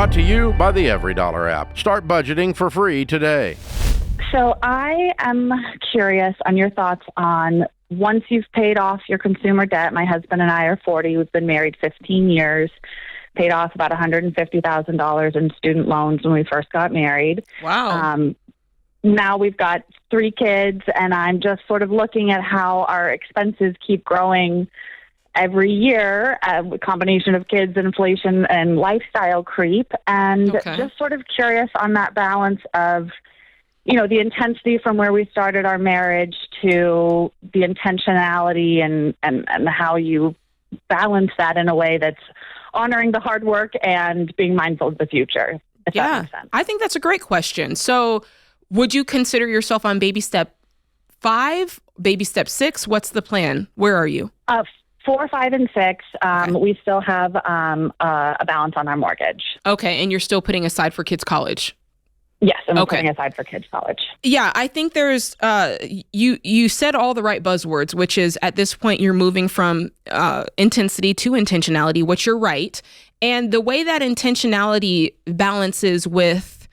Brought to you by the Every Dollar app. Start budgeting for free today. So I am curious on your thoughts on once you've paid off your consumer debt. My husband and I are 40. We've been married 15 years, paid off about $150,000 in student loans when we first got married. Wow. Now we've got 3 kids, and I'm just sort of looking at how our expenses keep growing every year, a combination of kids, inflation, and lifestyle creep. And just sort of curious on that balance of, you know, the intensity from where we started our marriage to the intentionality and how you balance that in a way that's honoring the hard work and being mindful of the future, if that makes sense. I think that's a great question. So would you consider yourself on baby step 5, baby step 6? What's the plan? Where are you? 4, 5, and 6. We still have a balance on our mortgage. Okay, and you're still putting aside for kids' college? Yes, and we're putting aside for kids' college. Yeah, I think there's, you said all the right buzzwords, which is at this point you're moving from intensity to intentionality, which you're right. And the way that intentionality balances with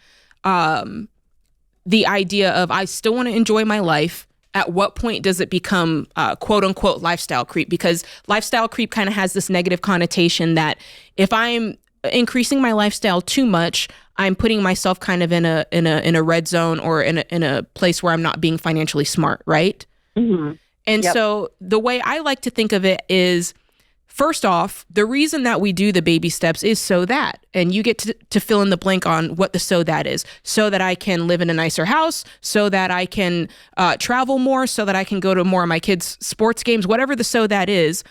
the idea of I still want to enjoy my life, at what point does it become quote unquote lifestyle creep? Because lifestyle creep kind of has this negative connotation that if I'm increasing my lifestyle too much, I'm putting myself kind of in a red zone or in a place where I'm not being financially smart, right? Mm-hmm. And so the way I like to think of it is, first off, the reason that we do the baby steps is so that, and you get to fill in the blank on what the so that is, so that I can live in a nicer house, so that I can travel more, so that I can go to more of my kids' sports games, whatever the so that is.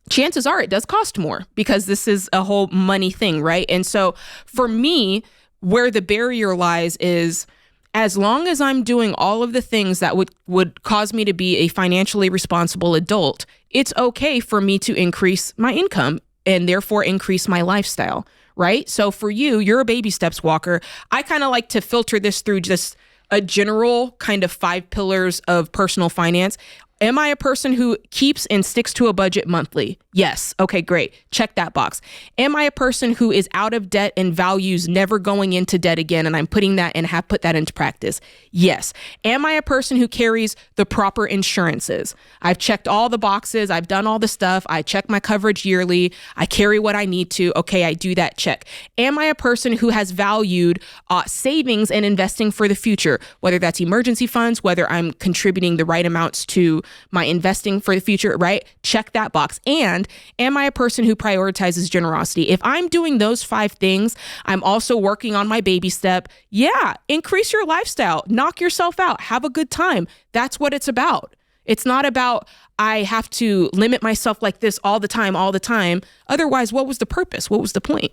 Chances are it does cost more because this is a whole money thing, right? And so for me, where the barrier lies is as long as I'm doing all of the things that would cause me to be a financially responsible adult, it's okay for me to increase my income and therefore increase my lifestyle, right? So for you, you're a baby steps walker. I kind of like to filter this through just a general kind of 5 pillars of personal finance. Am I a person who keeps and sticks to a budget monthly? Yes. Okay, great. Check that box. Am I a person who is out of debt and values never going into debt again, and I'm putting that and have put that into practice? Yes. Am I a person who carries the proper insurances? I've checked all the boxes. I've done all the stuff. I check my coverage yearly. I carry what I need to. Okay, I do that. Check. Am I a person who has valued savings and investing for the future, whether that's emergency funds, whether I'm contributing the right amounts to my investing for the future, right? Check that box. And am I a person who prioritizes generosity? If I'm doing those 5 things, I'm also working on my baby step. Yeah, increase your lifestyle, knock yourself out, have a good time. That's what it's about. It's not about I have to limit myself like this all the time. Otherwise, what was the purpose? What was the point?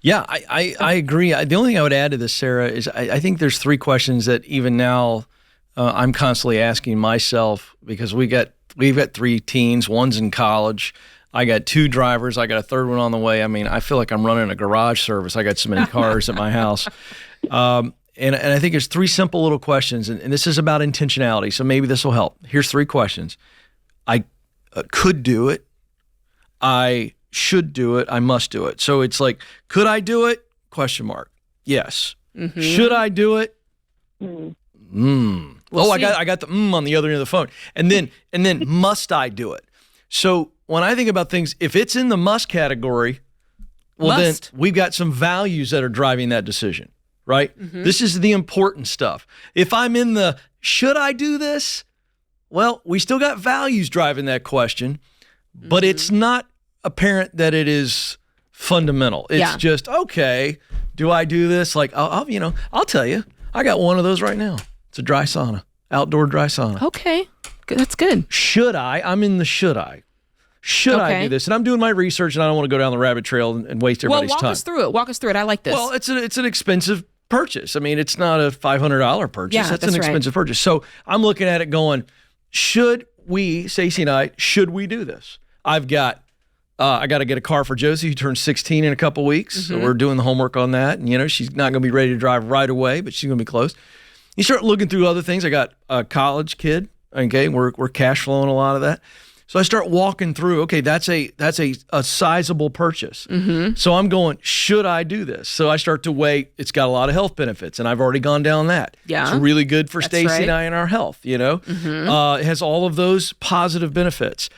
Yeah, I agree. The only thing I would add to this, Sarah, is I think there's 3 questions that even now I'm constantly asking myself, because we've got 3 teens, one's in college. I got 2 drivers. I got a 3rd one on the way. I mean, I feel like I'm running a garage service. I got so many cars at my house. And I think there's 3 simple little questions, and this is about intentionality. So maybe this will help. Here's 3 questions. I could do it. I should do it. I must do it. So it's like, could I do it? Question mark. Yes. Mm-hmm. Should I do it? We'll see. I got the on the other end of the phone. And then must I do it? So when I think about things, if it's in the must category, then we've got some values that are driving that decision, right? Mm-hmm. This is the important stuff. If I'm in the should I do this? Well, we still got values driving that question, but it's not apparent that it is fundamental. It's just, okay, do I do this? Like, I'll tell you, I got one of those right now. It's a dry sauna, outdoor dry sauna. Okay, that's good. Should I? I'm in the should I. Should I do this? And I'm doing my research, and I don't want to go down the rabbit trail and waste everybody's time. Walk us through it. I like this. Well, it's an expensive purchase. I mean, it's not a $500 purchase. Yeah, that's an expensive purchase. So I'm looking at it going, should we, Stacey and I, should we do this? I got to get a car for Josie, who turns 16 in a couple weeks. Mm-hmm. So we're doing the homework on that. And, she's not going to be ready to drive right away, but she's going to be close. You start looking through other things. I got a college kid. Okay, we're cash flowing a lot of that. So I start walking through, okay, that's a sizable purchase. So I'm going, should I do this? So I start to weigh, it's got a lot of health benefits, and I've already gone down that. Yeah. It's really good for That's Stacy right. and I and our health, you know? It has all of those positive benefits.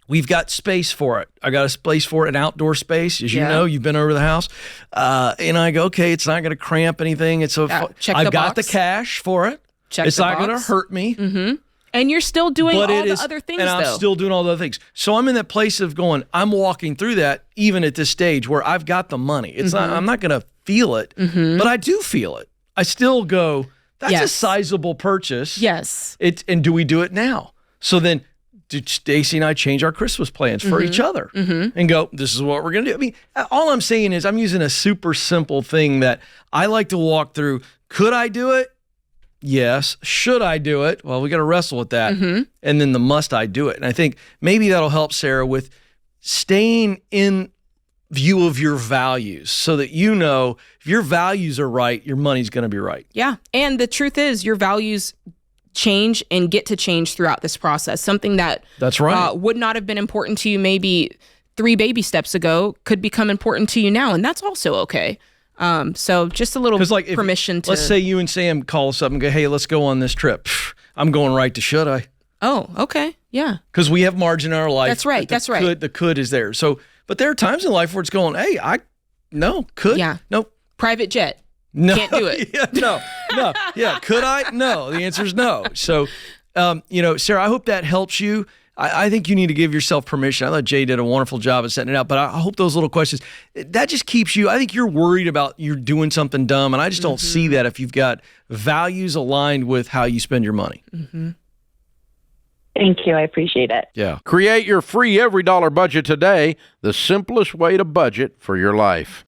We've got space for it. I got a space for it, an outdoor space. As you know, you've been over the house. And I go, okay, it's not going to cramp anything. I've got the cash for it. It's not going to hurt me. And you're still doing all the other things, and I'm still doing all the other things. So I'm in that place of going, I'm walking through that even at this stage where I've got the money. It's not, I'm not going to feel it, but I do feel it. I still go, that's a sizable purchase. Yes. And do we do it now? So then Stacy and I change our Christmas plans for each other and go, this is what we're going to do. I mean, all I'm saying is I'm using a super simple thing that I like to walk through. Could I do it? Yes. Should I do it? Well, we got to wrestle with that. And then the must I do it. And I think maybe that'll help Sarah with staying in view of your values so that you know if your values are right, your money's going to be right. Yeah. And the truth is your values change and get to change throughout this process. Something that That's right. Would not have been important to you maybe 3 baby steps ago could become important to you now. And that's also okay. So just a little permission to... Let's say you and Sam call us up and go, hey, let's go on this trip. I'm going right to should I? Oh, okay. Yeah. Because we have margin in our life. That's right. That's right. The could is there. So, but there are times in life where it's going, hey, could. Yeah. Nope. Private jet. No. Can't do it. No. Yeah. Could I? No. The answer is no. So, Sarah, I hope that helps you. I think you need to give yourself permission. I thought Jay did a wonderful job of setting it out, but I hope those little questions, that just keeps you, I think you're worried about you're doing something dumb, and I just don't see that if you've got values aligned with how you spend your money. Thank you. I appreciate it. Yeah. Create your free every dollar budget today, the simplest way to budget for your life.